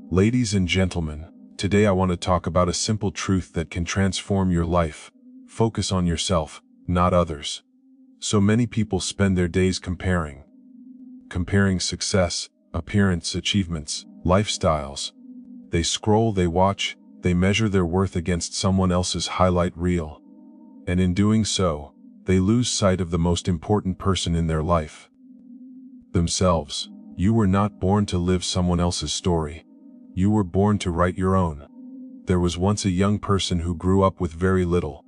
Ladies and gentlemen, today I want to talk about a simple truth that can transform your life. Focus on yourself, not others. So many people spend their days comparing success, appearance, achievements, lifestyles. They scroll, they watch, they measure their worth against someone else's highlight reel. And in doing so, they lose sight of the most important person in their life: themselves. You were not born to live someone else's story. You were born to write your own. There was once a young person who grew up with very little.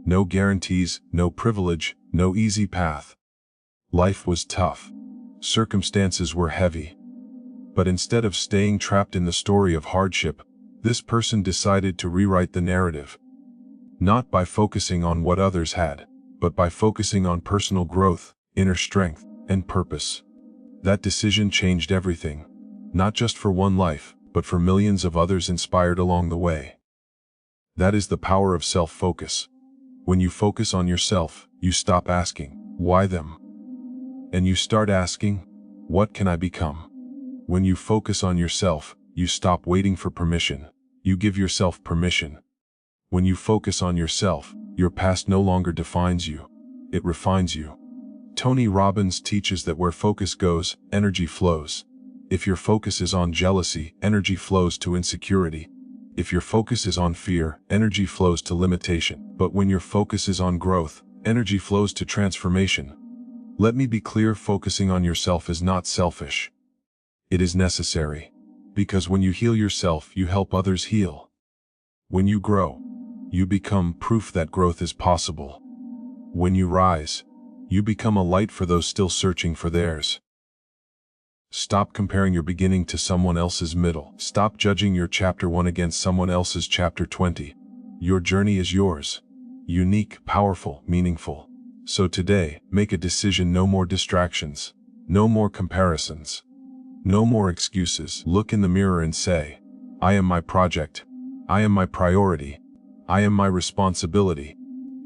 No guarantees, no privilege, no easy path. Life was tough. Circumstances were heavy. But instead of staying trapped in the story of hardship, this person decided to rewrite the narrative. Not by focusing on what others had, but by focusing on personal growth, inner strength, and purpose. That decision changed everything. Not just for one life, but for millions of others inspired along the way. That is the power of self-focus. When you focus on yourself, you stop asking, "Why them?" And you start asking, "What can I become?" When you focus on yourself, you stop waiting for permission. You give yourself permission. When you focus on yourself, your past no longer defines you. It refines you. Tony Robbins teaches that where focus goes, energy flows. If your focus is on jealousy, energy flows to insecurity. If your focus is on fear, energy flows to limitation. But when your focus is on growth, energy flows to transformation. Let me be clear, focusing on yourself is not selfish. It is necessary. Because when you heal yourself, you help others heal. When you grow, you become proof that growth is possible. When you rise, you become a light for those still searching for theirs. Stop comparing your beginning to someone else's middle. Stop judging your chapter 1 against someone else's chapter 20. Your journey is yours. Unique, powerful, meaningful. So today, make a decision: no more distractions. No more comparisons. No more excuses. Look in the mirror and say, "I am my project. I am my priority. I am my responsibility."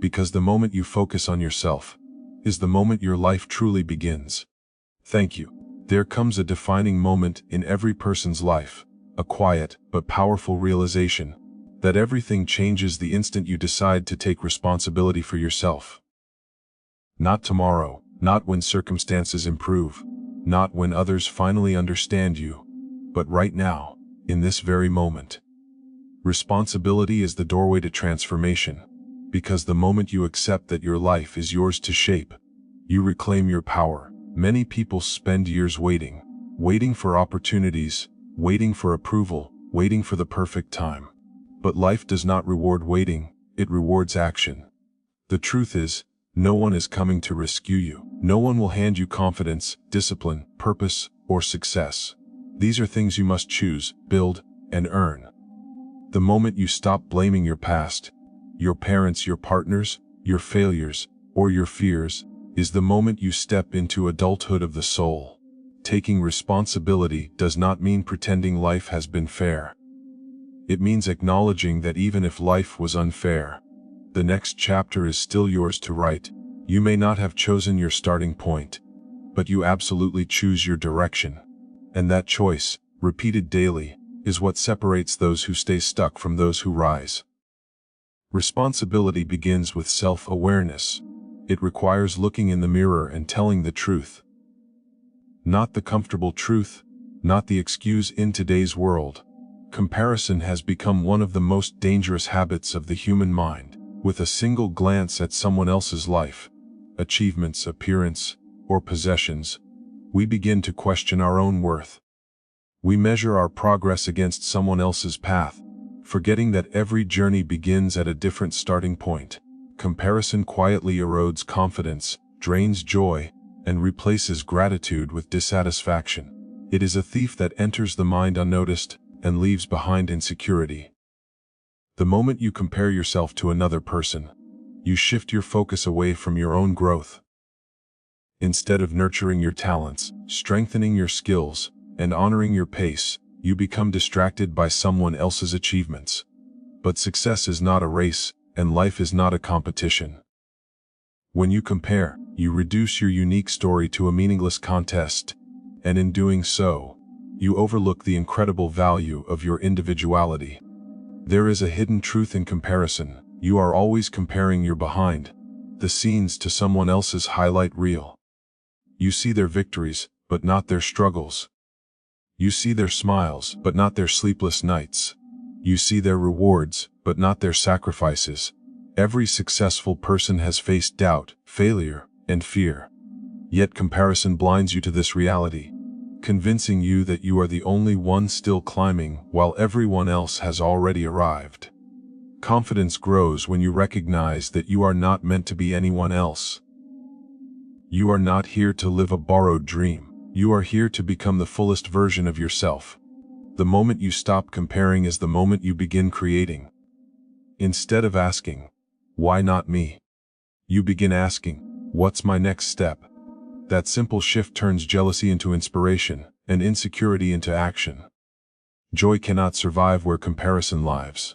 Because the moment you focus on yourself is the moment your life truly begins. Thank you. There comes a defining moment in every person's life, a quiet but powerful realization that everything changes the instant you decide to take responsibility for yourself. Not tomorrow, not when circumstances improve, not when others finally understand you, but right now, in this very moment. Responsibility is the doorway to transformation, because the moment you accept that your life is yours to shape, you reclaim your power. Many people spend years waiting for opportunities, waiting for approval, waiting for the perfect time. But life does not reward waiting, it rewards action. The truth is, no one is coming to rescue you. No one will hand you confidence, discipline, purpose, or success. These are things you must choose, build, and earn. The moment you stop blaming your past, your parents, your partners, your failures, or your fears, is the moment you step into adulthood of the soul. Taking responsibility does not mean pretending life has been fair. It means acknowledging that even if life was unfair, the next chapter is still yours to write. You may not have chosen your starting point, but you absolutely choose your direction. And that choice, repeated daily, is what separates those who stay stuck from those who rise. Responsibility begins with self-awareness. It requires looking in the mirror and telling the truth. Not the comfortable truth, not the excuse. In today's world, comparison has become one of the most dangerous habits of the human mind. With a single glance at someone else's life, achievements, appearance, or possessions, we begin to question our own worth. We measure our progress against someone else's path, forgetting that every journey begins at a different starting point. Comparison quietly erodes confidence, drains joy, and replaces gratitude with dissatisfaction. It is a thief that enters the mind unnoticed and leaves behind insecurity. The moment you compare yourself to another person, you shift your focus away from your own growth. Instead of nurturing your talents, strengthening your skills, and honoring your pace, you become distracted by someone else's achievements. But success is not a race, and life is not a competition. When you compare, you reduce your unique story to a meaningless contest, and in doing so, you overlook the incredible value of your individuality. There is a hidden truth in comparison. You are always comparing your behind the scenes to someone else's highlight reel. You see their victories, but not their struggles. You see their smiles, but not their sleepless nights. You see their rewards, but not their sacrifices. Every successful person has faced doubt, failure, and fear. Yet comparison blinds you to this reality, convincing you that you are the only one still climbing while everyone else has already arrived. Confidence grows when you recognize that you are not meant to be anyone else. You are not here to live a borrowed dream. You are here to become the fullest version of yourself. The moment you stop comparing is the moment you begin creating. Instead of asking, "Why not me?" you begin asking, "What's my next step?" That simple shift turns jealousy into inspiration and insecurity into action. Joy cannot survive where comparison lives.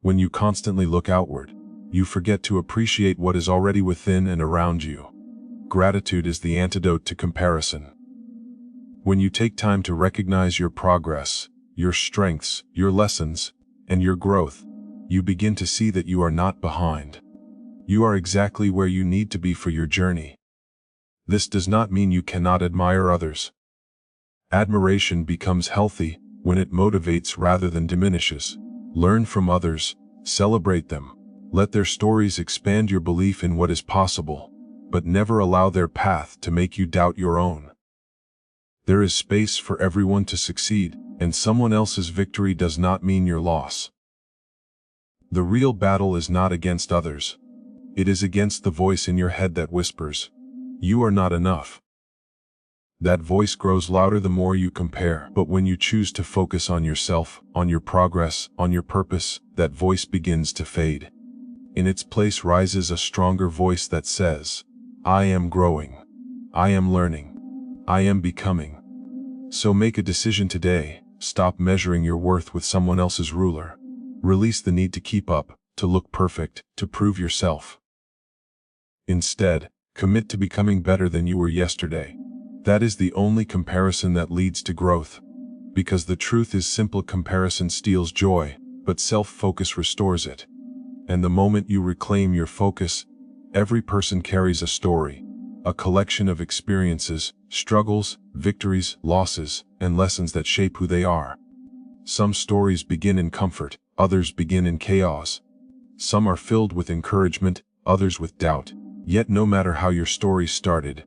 When you constantly look outward, you forget to appreciate what is already within and around you. Gratitude is the antidote to comparison. When you take time to recognize your progress, your strengths, your lessons, and your growth, you begin to see that you are not behind. You are exactly where you need to be for your journey. This does not mean you cannot admire others. Admiration becomes healthy when it motivates rather than diminishes. Learn from others, celebrate them, let their stories expand your belief in what is possible, but never allow their path to make you doubt your own. There is space for everyone to succeed, and someone else's victory does not mean your loss. The real battle is not against others. It is against the voice in your head that whispers, "You are not enough." That voice grows louder the more you compare, but when you choose to focus on yourself, on your progress, on your purpose, that voice begins to fade. In its place rises a stronger voice that says, "I am growing. I am learning. I am becoming." So make a decision today. Stop measuring your worth with someone else's ruler. Release the need to keep up, to look perfect, to prove yourself. Instead, commit to becoming better than you were yesterday. That is the only comparison that leads to growth. Because the truth is simple: comparison steals joy, but self-focus restores it. And the moment you reclaim your focus, every person carries a story, a collection of experiences, struggles, victories, losses, and lessons that shape who they are. Some stories begin in comfort, others begin in chaos. Some are filled with encouragement, others with doubt. Yet no matter how your story started,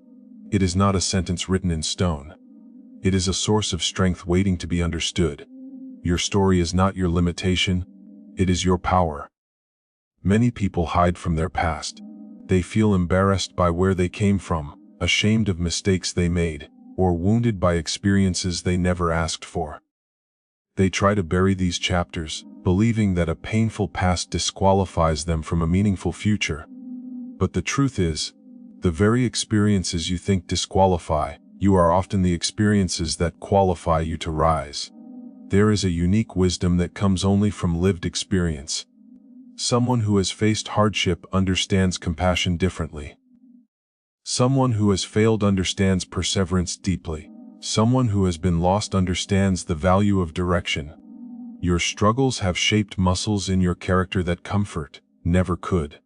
it is not a sentence written in stone. It is a source of strength waiting to be understood. Your story is not your limitation, it is your power. Many people hide from their past. They feel embarrassed by where they came from, ashamed of mistakes they made, or wounded by experiences they never asked for. They try to bury these chapters, believing that a painful past disqualifies them from a meaningful future. But the truth is, the very experiences you think disqualify you are often the experiences that qualify you to rise. There is a unique wisdom that comes only from lived experience. Someone who has faced hardship understands compassion differently. Someone who has failed understands perseverance deeply. Someone who has been lost understands the value of direction. Your struggles have shaped muscles in your character that comfort never could.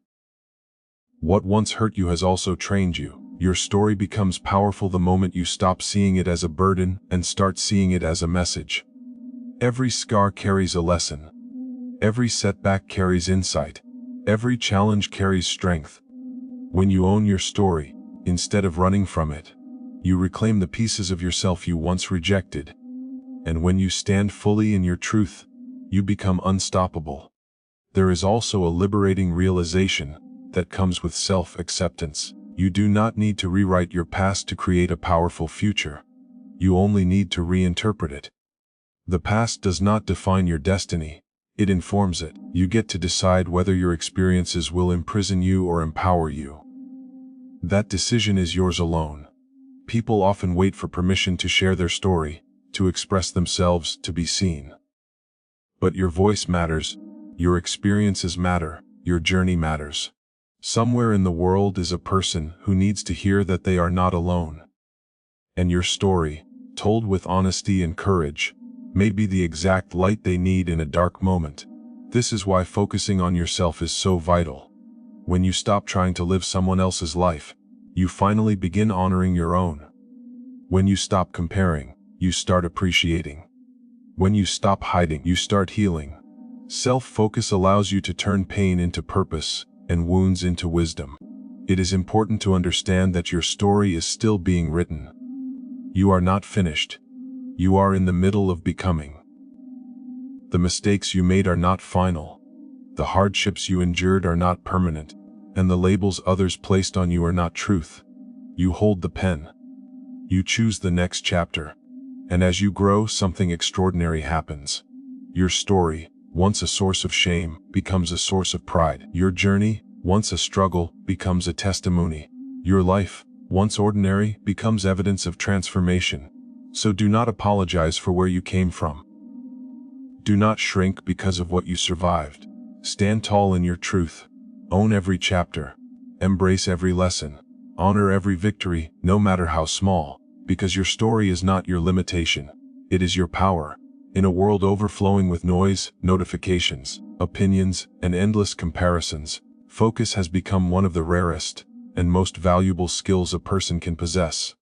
What once hurt you has also trained you. Your story becomes powerful the moment you stop seeing it as a burden and start seeing it as a message. Every scar carries a lesson. Every setback carries insight. Every challenge carries strength. When you own your story, instead of running from it, you reclaim the pieces of yourself you once rejected. And when you stand fully in your truth, you become unstoppable. There is also a liberating realization that comes with self-acceptance. You do not need to rewrite your past to create a powerful future. You only need to reinterpret it. The past does not define your destiny, it informs it. You get to decide whether your experiences will imprison you or empower you. That decision is yours alone. People often wait for permission to share their story, to express themselves, to be seen. But your voice matters, your experiences matter, your journey matters. Somewhere in the world is a person who needs to hear that they are not alone. And your story, told with honesty and courage, may be the exact light they need in a dark moment. This is why focusing on yourself is so vital. When you stop trying to live someone else's life, you finally begin honoring your own. When you stop comparing, you start appreciating. When you stop hiding, you start healing. Self-focus allows you to turn pain into purpose and wounds into wisdom. It is important to understand that your story is still being written. You are not finished. You are in the middle of becoming. The mistakes you made are not final. The hardships you endured are not permanent, and the labels others placed on you are not truth. You hold the pen. You choose the next chapter. And as you grow, something extraordinary happens. Your story, once a source of shame, becomes a source of pride. Your journey, once a struggle, becomes a testimony. Your life, once ordinary, becomes evidence of transformation. So do not apologize for where you came from. Do not shrink because of what you survived. Stand tall in your truth. Own every chapter. Embrace every lesson. Honor every victory, no matter how small, because your story is not your limitation. It is your power. In a world overflowing with noise, notifications, opinions, and endless comparisons, focus has become one of the rarest and most valuable skills a person can possess.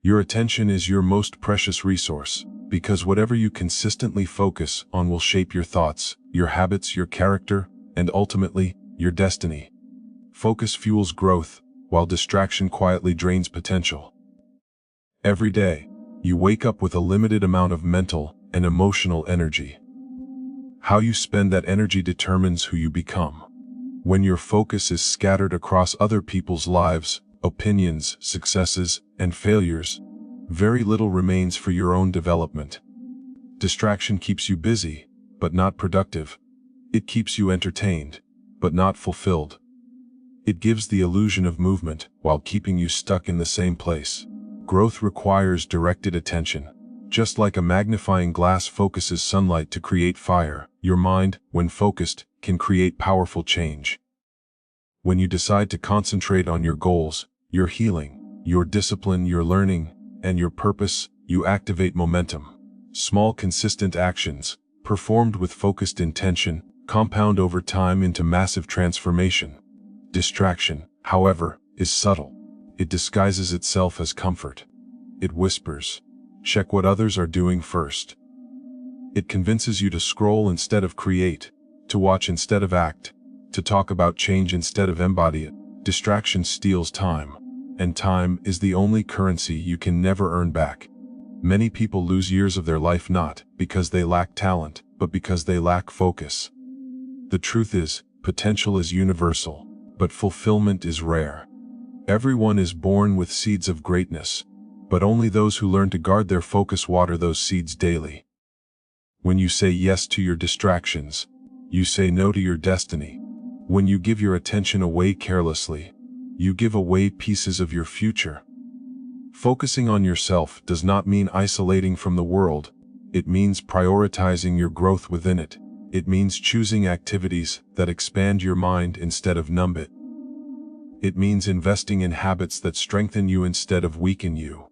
Your attention is your most precious resource, because whatever you consistently focus on will shape your thoughts, your habits, your character, and ultimately, your destiny. Focus fuels growth, while distraction quietly drains potential. Every day, you wake up with a limited amount of mental and emotional energy. How you spend that energy determines who you become. When your focus is scattered across other people's lives, opinions, successes, and failures, very little remains for your own development. Distraction keeps you busy, but not productive. It keeps you entertained, but not fulfilled. It gives the illusion of movement while keeping you stuck in the same place. Growth requires directed attention. Just like a magnifying glass focuses sunlight to create fire, your mind, when focused, can create powerful change. When you decide to concentrate on your goals, your healing, your discipline, your learning, and your purpose, you activate momentum. Small, consistent actions, performed with focused intention, compound over time into massive transformation. Distraction, however, is subtle. It disguises itself as comfort. It whispers, "Check what others are doing first." It convinces you to scroll instead of create, to watch instead of act, to talk about change instead of embody it. Distraction steals time, and time is the only currency you can never earn back. Many people lose years of their life not because they lack talent, but because they lack focus. The truth is, potential is universal, but fulfillment is rare. Everyone is born with seeds of greatness, but only those who learn to guard their focus water those seeds daily. When you say yes to your distractions, you say no to your destiny. When you give your attention away carelessly, you give away pieces of your future. Focusing on yourself does not mean isolating from the world. It means prioritizing your growth within it. It means choosing activities that expand your mind instead of numb it. It means investing in habits that strengthen you instead of weaken you.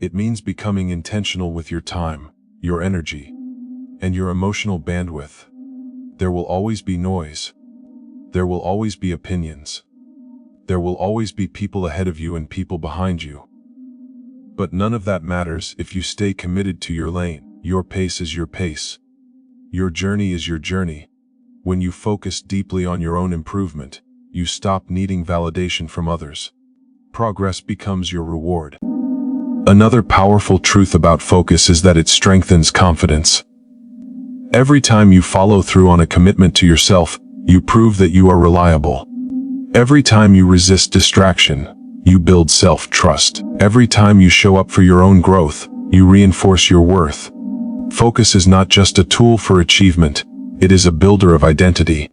It means becoming intentional with your time, your energy, and your emotional bandwidth. There will always be noise. There will always be opinions. There will always be people ahead of you and people behind you. But none of that matters if you stay committed to your lane. Your pace is your pace. Your journey is your journey. When you focus deeply on your own improvement, you stop needing validation from others. Progress becomes your reward. Another powerful truth about focus is that it strengthens confidence. Every time you follow through on a commitment to yourself, you prove that you are reliable. Every time you resist distraction, you build self-trust. Every time you show up for your own growth, you reinforce your worth. Focus is not just a tool for achievement, it is a builder of identity.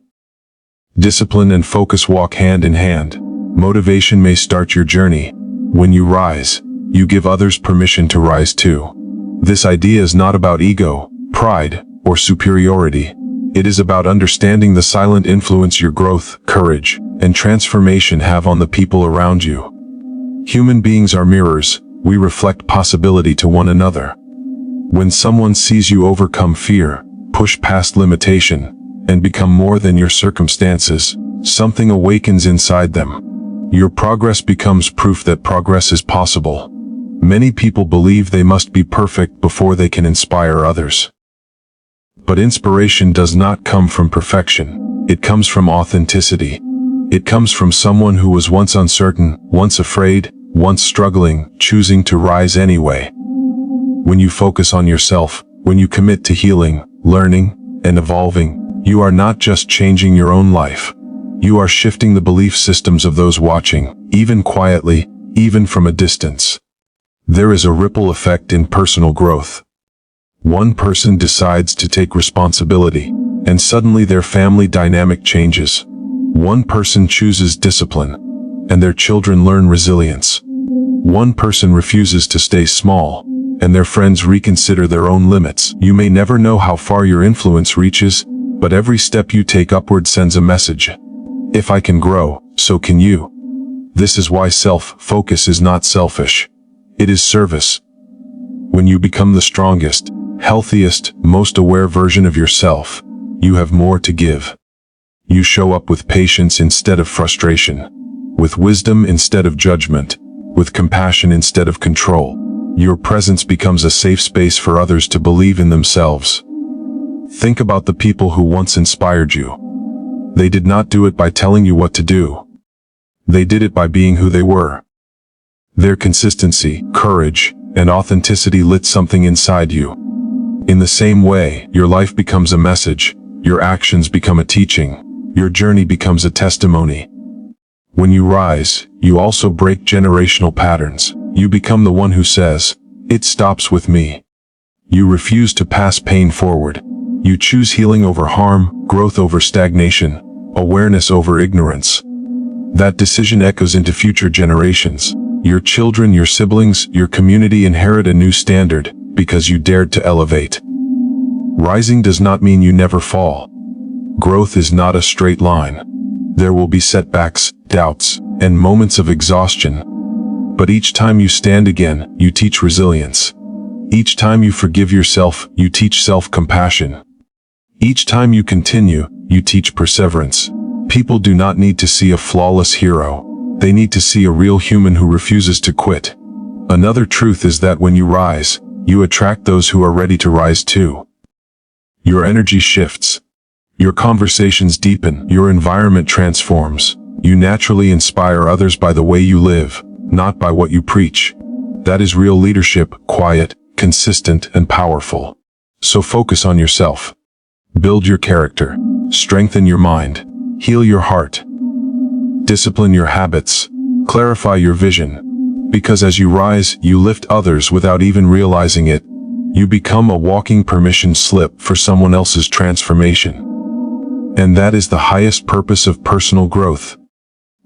Discipline and focus walk hand in hand. Motivation may start your journey. When you rise, you give others permission to rise too. This idea is not about ego, pride, or superiority. It is about understanding the silent influence your growth, courage, and transformation have on the people around you. Human beings are mirrors, we reflect possibility to one another. When someone sees you overcome fear, push past limitation, and become more than your circumstances, something awakens inside them. Your progress becomes proof that progress is possible. Many people believe they must be perfect before they can inspire others. But inspiration does not come from perfection. It comes from authenticity. It comes from someone who was once uncertain, once afraid, once struggling, choosing to rise anyway. When you focus on yourself, when you commit to healing, learning, and evolving, you are not just changing your own life. You are shifting the belief systems of those watching, even quietly, even from a distance. There is a ripple effect in personal growth. One person decides to take responsibility, and suddenly their family dynamic changes. One person chooses discipline, and their children learn resilience. One person refuses to stay small, and their friends reconsider their own limits. You may never know how far your influence reaches, but every step you take upward sends a message. If I can grow, so can you. This is why self-focus is not selfish. It is service. When you become the strongest, healthiest, most aware version of yourself, you have more to give. You show up with patience instead of frustration, with wisdom instead of judgment, with compassion instead of control. Your presence becomes a safe space for others to believe in themselves. Think about the people who once inspired you. They did not do it by telling you what to do. They did it by being who they were. Their consistency, courage, and authenticity lit something inside you. In the same way, your life becomes a message, your actions become a teaching, your journey becomes a testimony. When you rise, you also break generational patterns. You become the one who says, "It stops with me." You refuse to pass pain forward. You choose healing over harm, growth over stagnation, awareness over ignorance. That decision echoes into future generations. Your children, your siblings, your community inherit a new standard because you dared to elevate. Rising does not mean you never fall. Growth is not a straight line. There will be setbacks, doubts, and moments of exhaustion. But each time you stand again, you teach resilience. Each time you forgive yourself, you teach self-compassion. Each time you continue, you teach perseverance. People do not need to see a flawless hero. They need to see a real human who refuses to quit. Another truth is that when you rise, you attract those who are ready to rise too. Your energy shifts. Your conversations deepen. Your environment transforms. You naturally inspire others by the way you live, not by what you preach. That is real leadership, quiet, consistent, and powerful. So focus on yourself. Build your character. Strengthen your mind. Heal your heart. Discipline your habits. Clarify your vision. Because as you rise, you lift others without even realizing it. You become a walking permission slip for someone else's transformation. And that is the highest purpose of personal growth.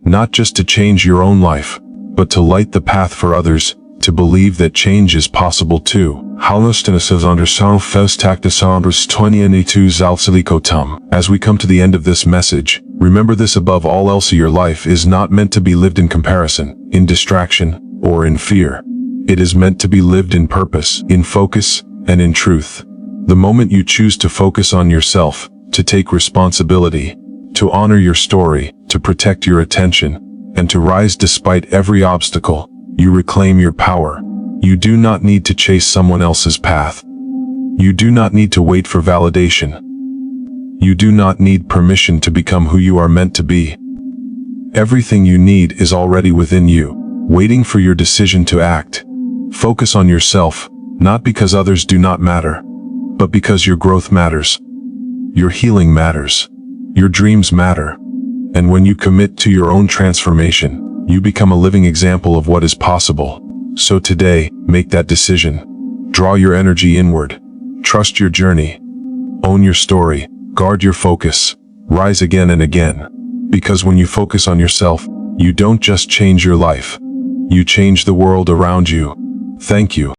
Not just to change your own life, but to light the path for others, to believe that change is possible too. As we come to the end of this message, remember this: above all else, your life is not meant to be lived in comparison, in distraction, or in fear. It is meant to be lived in purpose, in focus, and in truth. The moment you choose to focus on yourself, to take responsibility, to honor your story, to protect your attention, and to rise despite every obstacle, you reclaim your power. You do not need to chase someone else's path. You do not need to wait for validation. You do not need permission to become who you are meant to be. Everything you need is already within you, waiting for your decision to act. Focus on yourself, not because others do not matter, but because your growth matters. Your healing matters. Your dreams matter. And when you commit to your own transformation, you become a living example of what is possible. So today, make that decision. Draw your energy inward. Trust your journey. Own your story. Guard your focus. Rise again and again. Because when you focus on yourself, you don't just change your life. You change the world around you. Thank you.